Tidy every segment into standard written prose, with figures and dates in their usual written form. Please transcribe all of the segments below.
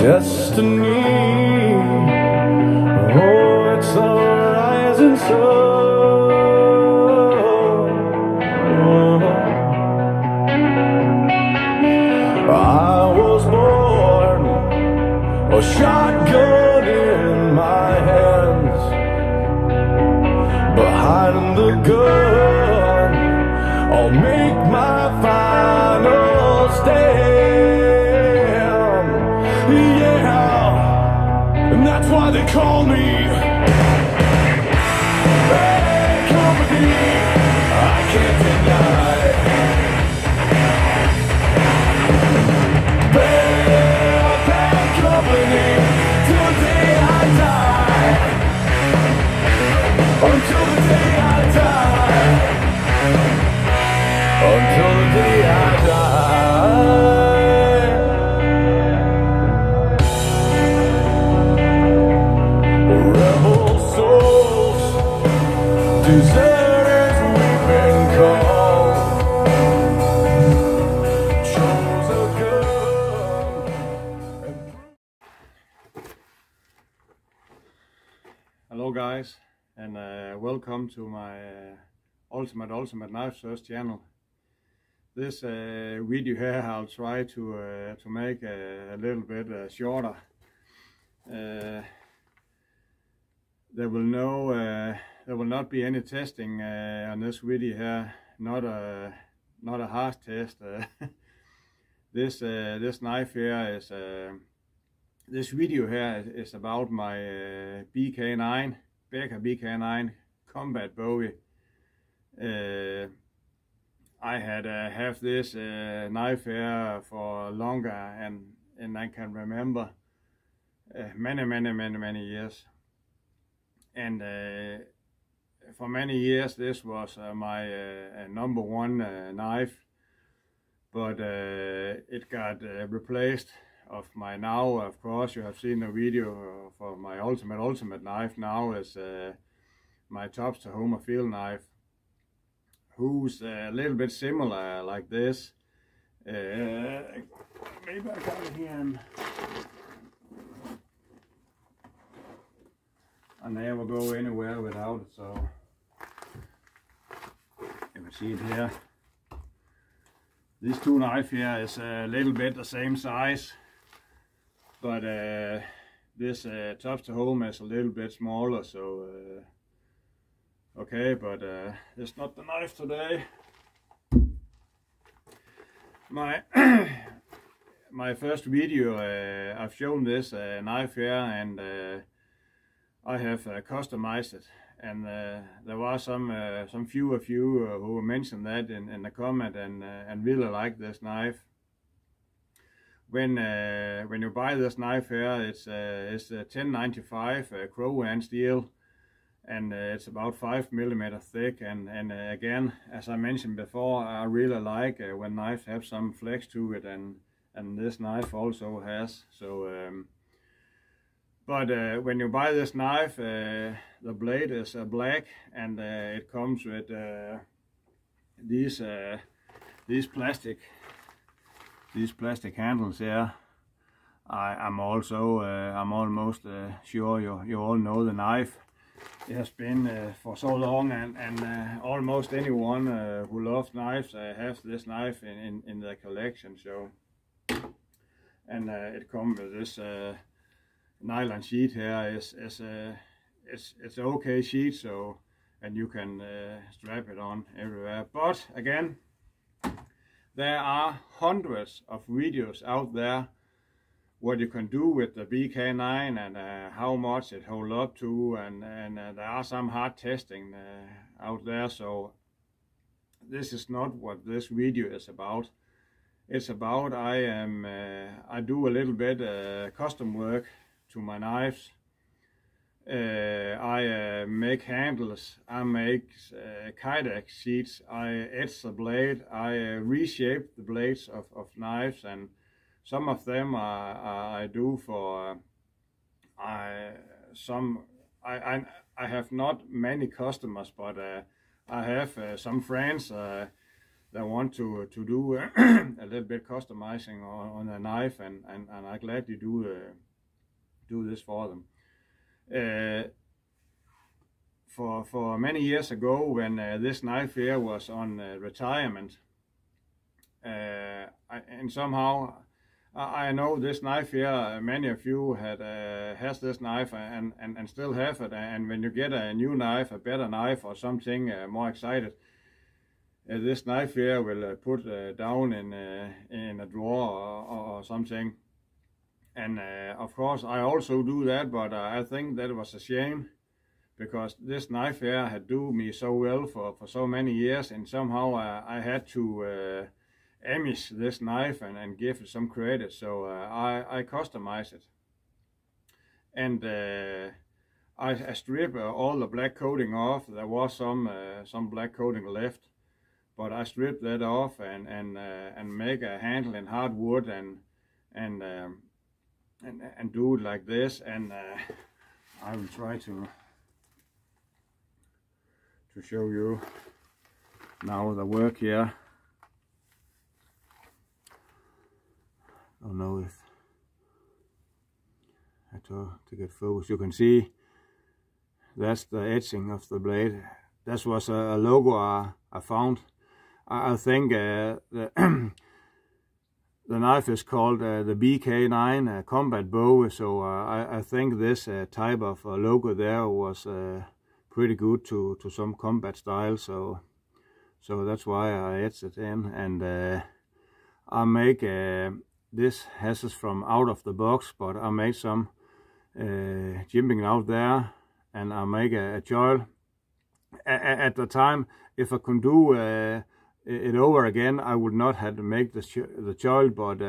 destiny. Oh, it's a rising sun. I was born a shotgun in my hands, behind the gun I'll make my final stand. Yeah, and that's why they call me bad company. I can't deny bad company till the day I die. Until the day I die. Until the day I die. Rebel souls, deserters we've been called. Chose a gun. Hello guys, and welcome to my ultimate knife search channel. This video here I'll try to make a little bit shorter. There will not be any testing on this video here. Not a hard test. This knife here is this video here is about my BK9 BK9 combat bowie. I had have this knife here for longer, and I can remember many years. And for many years this was my number one knife, but it got replaced of my now. Of course, you have seen the video for my ultimate knife. Now is my Tops to Home field knife, who's a little bit similar like this. Maybe I got it here. I never go anywhere without it, so you can see it here. These two knives here is a little bit the same size, but this Tops to Home is a little bit smaller, so okay, but it's not the knife today. My first video I've shown this knife here, and I have customized it, and there was some few of you who mentioned that in the comment and really like this knife. When you buy this knife here, it's 1095 Crow steel, and it's about 5mm thick, and again, as I mentioned before, I really like when knives have some flex to it, and this knife also has. So but when you buy this knife, the blade is black, and it comes with these plastic handles here. I'm almost sure you all know the knife. It has been for so long, and almost anyone who loves knives has this knife in their collection. So, and it comes with this nylon sheet here. It's an okay sheet, so, and you can strap it on everywhere. But again, there are hundreds of videos out there what you can do with the BK9 and how much it holds up to, and there are some hard testing out there. So this is not what this video is about. It's about I do a little bit custom work to my knives. I make handles, I make kydex sheets, I etch the blade, I reshape the blades of knives, and some of them I do for I have not many customers, but I have some friends that want to do a little bit customizing on a knife, and I gladly do this for them. For many years ago, when this knife here was on retirement, and somehow I know this knife here, many of you has this knife and still have it, and when you get a new knife, a better knife or something more excited, this knife here will put down in a drawer or something. And of course I also do that, but I think that was a shame, because this knife here had do me so well for so many years, and somehow I had to amish this knife and give it some credit. So I customized it, and I strip all the black coating off. There was some black coating left, but I stripped that off and make a handle in hardwood and do it like this. And I will try to show you now the work here. I don't know if I have to get focus. You can see that's the etching of the blade. This was a logo I found. I think the knife is called the BK9 combat bowie, so I think this type of logo there was pretty good to some combat style, so that's why I etched it in. And I make this has from out of the box, but I made some jimping out there, and I make a choil. At the time, if I could do it over again, I would not have to make the choil, but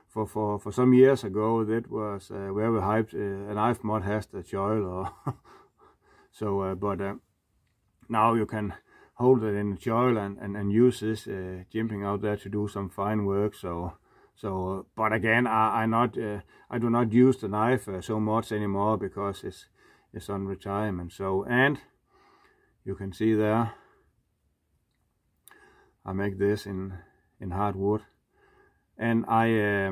for some years ago, that was very hyped. A knife mod has the choil, or so. But now you can hold it in the choil and use this jimping out there to do some fine work. So but again, I do not use the knife so much anymore, because it's on retirement. So, and you can see there, I make this in hardwood, and I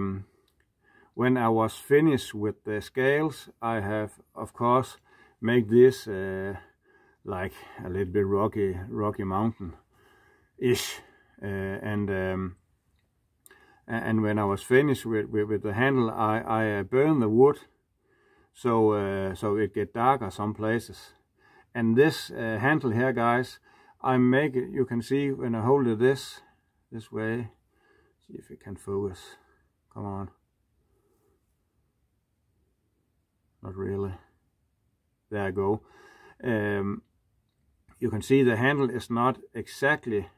when I was finished with the scales, I have of course make this like a little bit rocky mountain ish, and when I was finished with the handle, I burn the wood, so it get darker some places. And this handle here, guys, I make it, you can see when I hold it this way, see if it can focus, come on, not really, there I go. You can see the handle is not exactly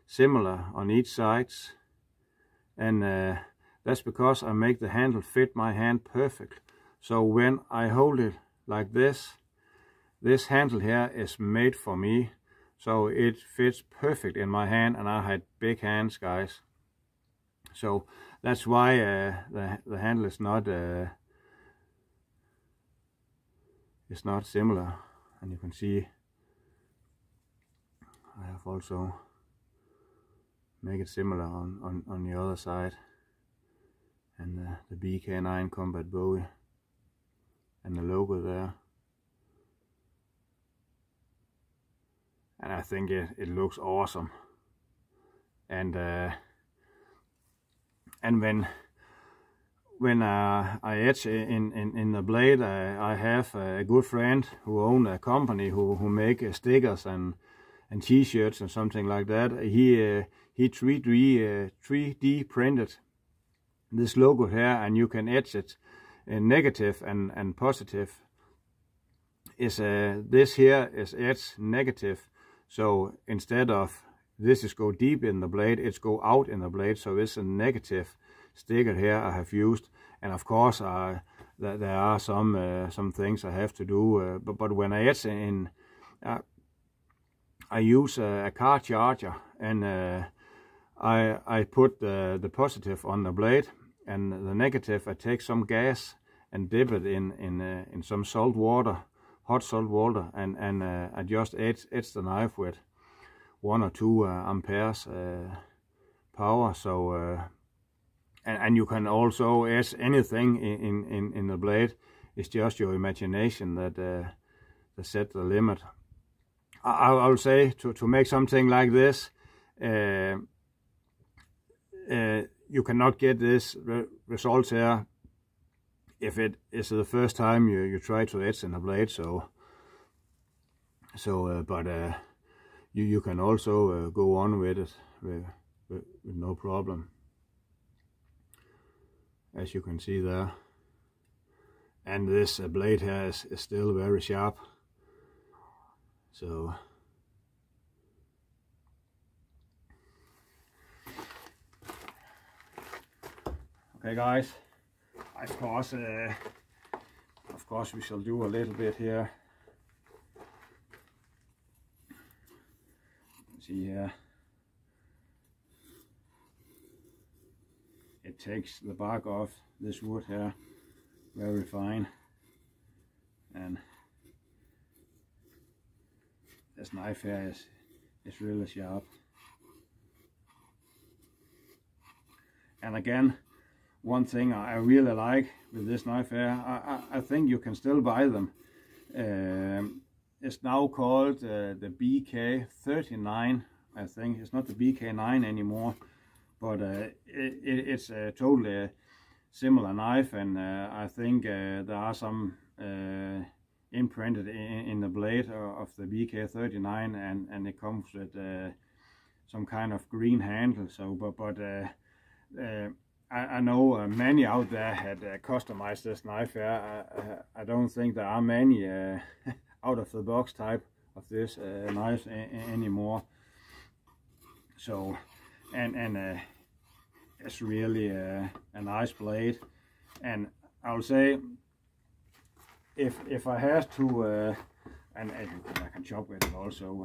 similar on each sides, and that's because I make the handle fit my hand perfect. So when I hold it like this handle here is made for me, so it fits perfect in my hand, and I had big hands, guys. So that's why the handle is not it's not similar. And you can see I have also make it similar on the other side, and the BK9 combat bowie and the logo there. And I think it looks awesome. And when I etch in the blade, I have a good friend who owns a company who make stickers and t-shirts and something like that. He 3D printed this logo here, and you can etch it in negative and positive. This here is etched negative. So instead of this is go deep in the blade, it's go out in the blade. So it's a negative sticker here I have used. And of course there are some things I have to do. But when I etch in, I use a car charger, and I put the positive on the blade, and the negative I take some gas and dip it in some salt water, hot salt water, and I just etch the knife with 1 or 2 amperes power. So and you can also add anything in the blade. It's just your imagination that set the limit. I'll say to make something like this, you cannot get this result here if it is the first time you try to etch in a blade. But you can also go on with it with no problem, as you can see there. And this blade here is still very sharp. So okay, guys, of course we shall do a little bit here. See here, it takes the bark off this wood here very fine, and this knife here is really sharp. And again, one thing I really like with this knife here, I think you can still buy them. It's now called the BK9, I think. It's not the BK9 anymore, but it's a totally similar knife, and I think there are some imprinted in the blade of the BK39, and it comes with some kind of green handle. So, but I know many out there had customized this knife here. I don't think there are many out of the box type of this knife anymore. So, and it's really a nice blade, and I will say, if I have to, and I can chop with it also,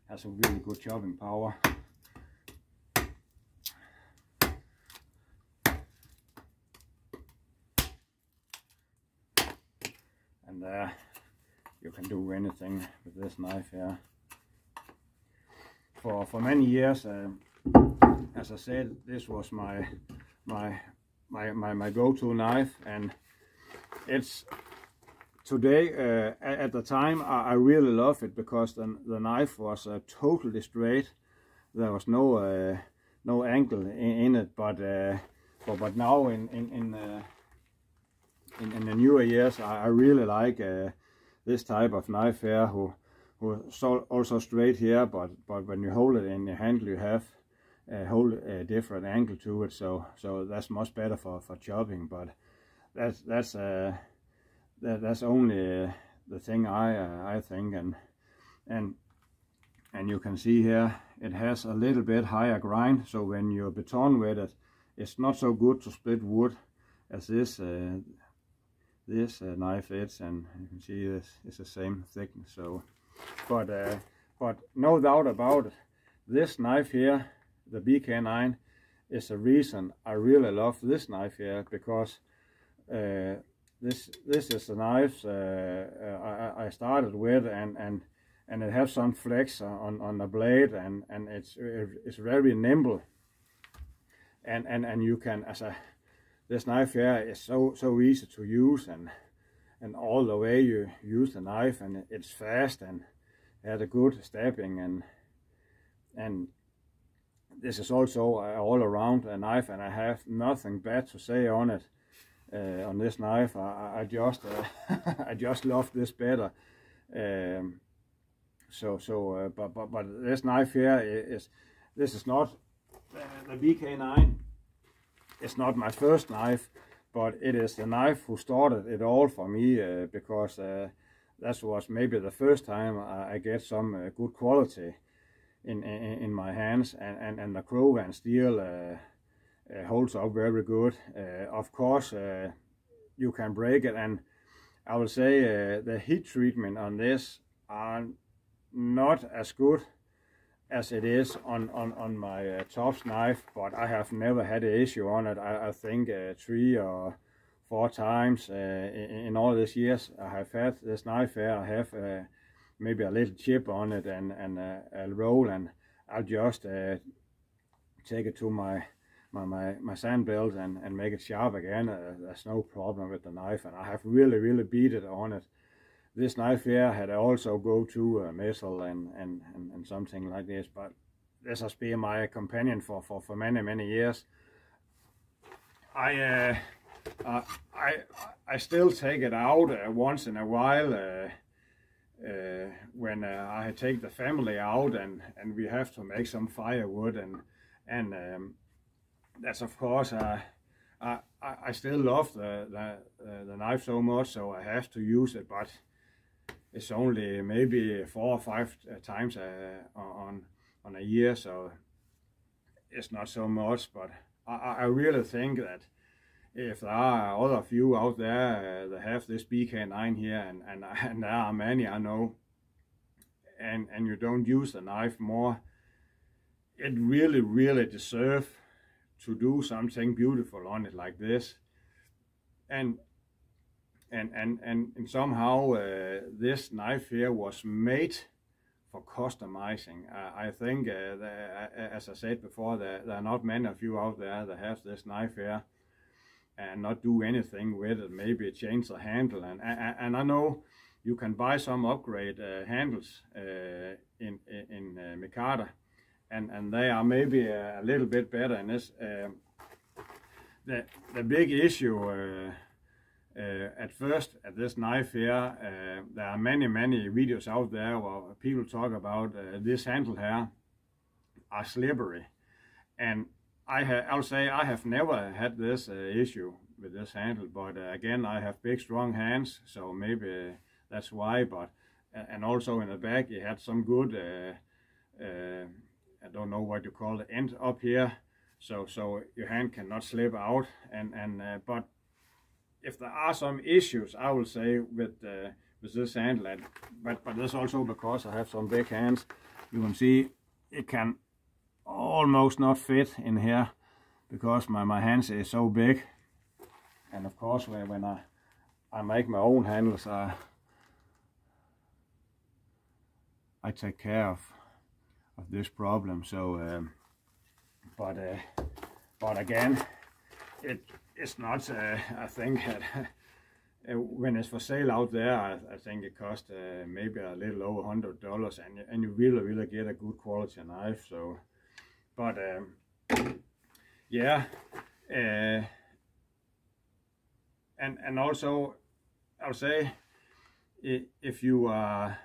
has a really good chopping power. And you can do anything with this knife here. For many years, as I said, this was my go-to knife, and it's today, at the time, I really love it because the knife was totally straight. There was no angle in it, but now in the newer years, I really like this type of knife here, who also straight here, but when you hold it in the handle, you have hold a different angle to it, so that's much better for chopping. But that's only the thing I think, and you can see here it has a little bit higher grind, so when you baton with it, it's not so good to split wood as this knife is, and you can see this is the same thickness. So, but no doubt about it, this knife here, the BK9, is the reason I really love this knife here, because this is the knife I started with, and it has some flex on the blade, and it's very nimble, and you can, this knife here is so easy to use, and all the way you use the knife, and it's fast, and it had a good stabbing, and this is also all around a knife, and I have nothing bad to say on it. On this knife, I just I just love this better. But this knife here this is not the BK9. It's not my first knife, but it is the knife who started it all for me, because that was maybe the first time I get some good quality in my hands, and the Krogan steel holds up very good. Of course, you can break it, and I will say the heat treatment on this are not as good as it is on my Tops knife, but I have never had an issue on it. I think 3 or 4 times in all these years I have had this knife here. I have maybe a little chip on it and a roll, and I'll just take it to my sand belt and make it sharp again. There's no problem with the knife, and I have really beat it on it. This knife here had also go to metal and something like this, but this has been my companion for many years. I still take it out once in a while when I take the family out and we have to make some firewood, and that's of course I still love the knife so much, so I have to use it, but it's only maybe 4 or 5 times on a year, so it's not so much. But I really think that if there are other of you out there that have this BK9 here, and there are many I know, and you don't use the knife more, it really deserves to do something beautiful on it like this, and somehow this knife here was made for customizing. I think as I said before, there are not many of you out there that have this knife here and not do anything with it, maybe change the handle, and I know you can buy some upgrade handles in Mikata, and they are maybe a little bit better in this. The big issue at first at this knife here, there are many videos out there where people talk about this handle here are slippery, and I'll say I have never had this issue with this handle, but again, I have big strong hands, so maybe that's why. But and also in the back it had some good I don't know what you call it, end up here, so your hand cannot slip out, and but if there are some issues, I will say with this handle, but that's also because I have some big hands. You can see it can almost not fit in here because my hands is so big, and of course when I make my own handles, I take care of this problem. So but again, it's not I think when it's for sale out there, I think it costs maybe a little over $100, and you really get a good quality knife. So but yeah, and also I'll say, if you are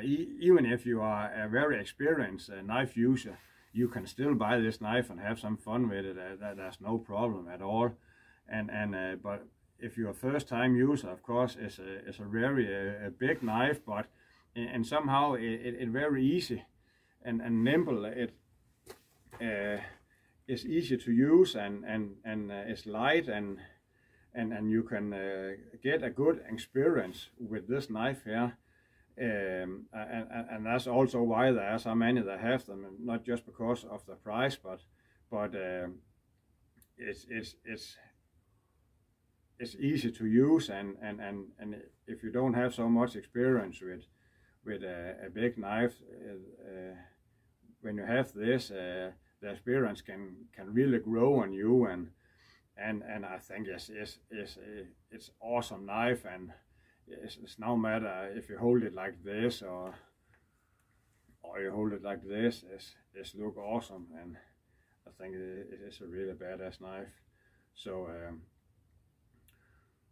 even if you are a very experienced knife user, you can still buy this knife and have some fun with it. There's no problem at all. But if you're a first-time user, of course, it's a very big knife, but and somehow it very easy and nimble. It is easy to use, and it's light, and you can get a good experience with this knife here. And that's also why there are so many that have them, and not just because of the price, but it's easy to use, and if you don't have so much experience with a big knife, when you have this, the experience can really grow on you, and I think it's awesome knife, and it's no matter if you hold it like this or you hold it like this, it's look awesome, and I think it is a really badass knife. So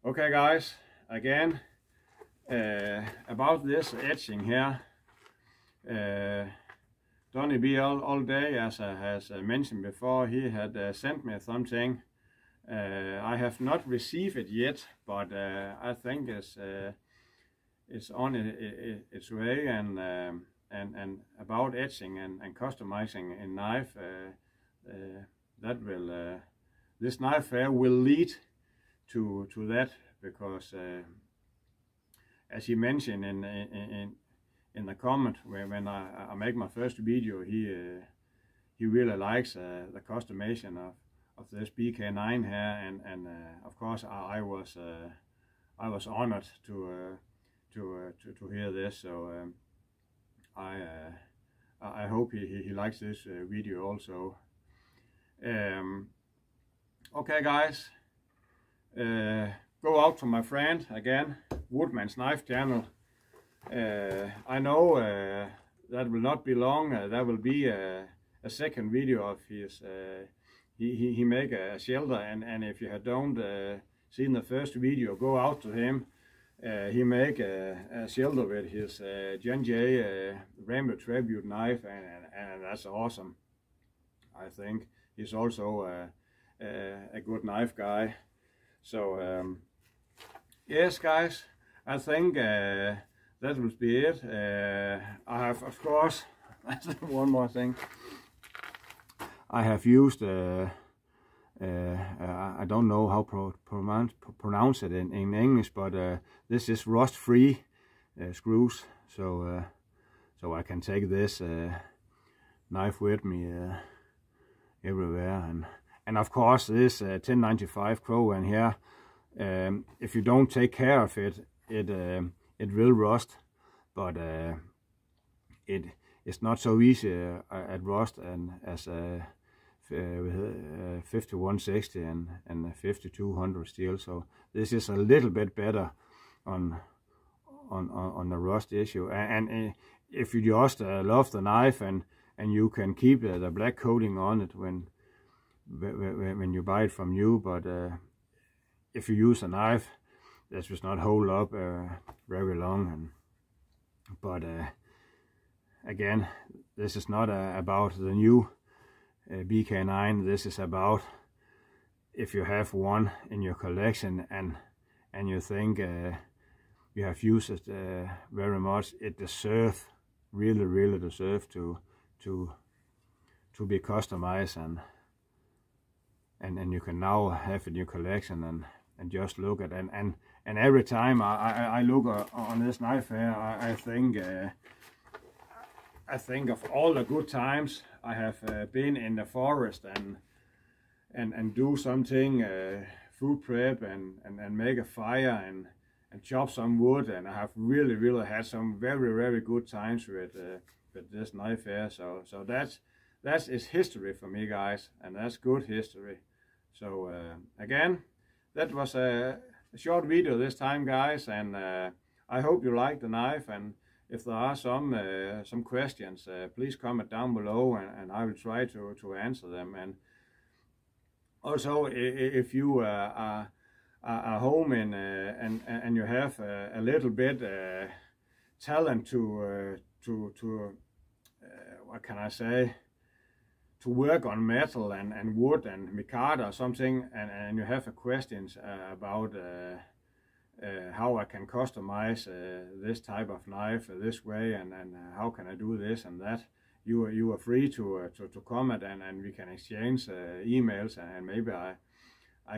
okay guys, again about this etching here, Donny B all day, as I has mentioned before, he had sent me something. I have not received it yet, but I think it's on its way, and about etching and customizing a knife, that will this knife here will lead to that, because as he mentioned in the comment when I make my first video, he really likes the customization of this BK9 here, and of course I was honored to hear this. So I hope he likes this video also. Okay guys, go out to my friend again, Woodman's Knife channel. I know that will not be long. There will be a second video of his. He make a shelter, and if you don't seen the first video, go out to him. He make a shelter with his John J Rambo tribute knife, and that's awesome. I think he's also a good knife guy. So yes guys, I think that will be it. I have, of course, that's one more thing. I have used I don't know how pronounce it in English, but this is rust-free screws, so I can take this knife with me everywhere. And of course this 1095 Crow in here, if you don't take care of it, it will rust, but it's not so easy at rust and as 5160 and 5200 steel. So this is a little bit better on the rust issue. And if you just love the knife and you can keep the black coating on it when you buy it from you, but if you use a knife, that does not hold up very long. But again, this is not about the new BK9. This is about if you have one in your collection and you think you have used it very much, it deserves, really deserve to be customized, and you can now have it in your collection and just look at it. And every time I look on this knife here, I think of all the good times I have been in the forest and do something, food prep and make a fire and chop some wood, and I have really had some very good times with this knife here. So that is history for me, guys, and that's good history. So again, that was a short video this time, guys, and I hope you like the knife. And if there are some questions, please comment down below, and I will try to answer them. And also, if you are home and you have a little bit talent to what can I say, to work on metal and wood and micarta or something, and you have questions about how I can customize this type of knife this way, and how can I do this and that, you are free to comment, and we can exchange emails, and maybe I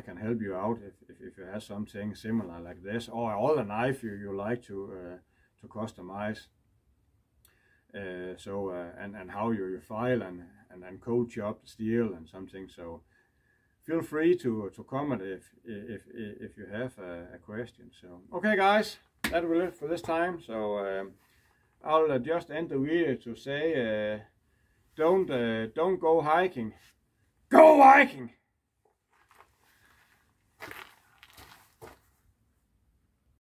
can help you out if you have something similar like this, or all the knife you like to customize. And how you file and cold chop steel and something. So feel free to comment if you have a question. So okay guys, that will it for this time. So I'll just end the video to say don't go hiking. Go hiking!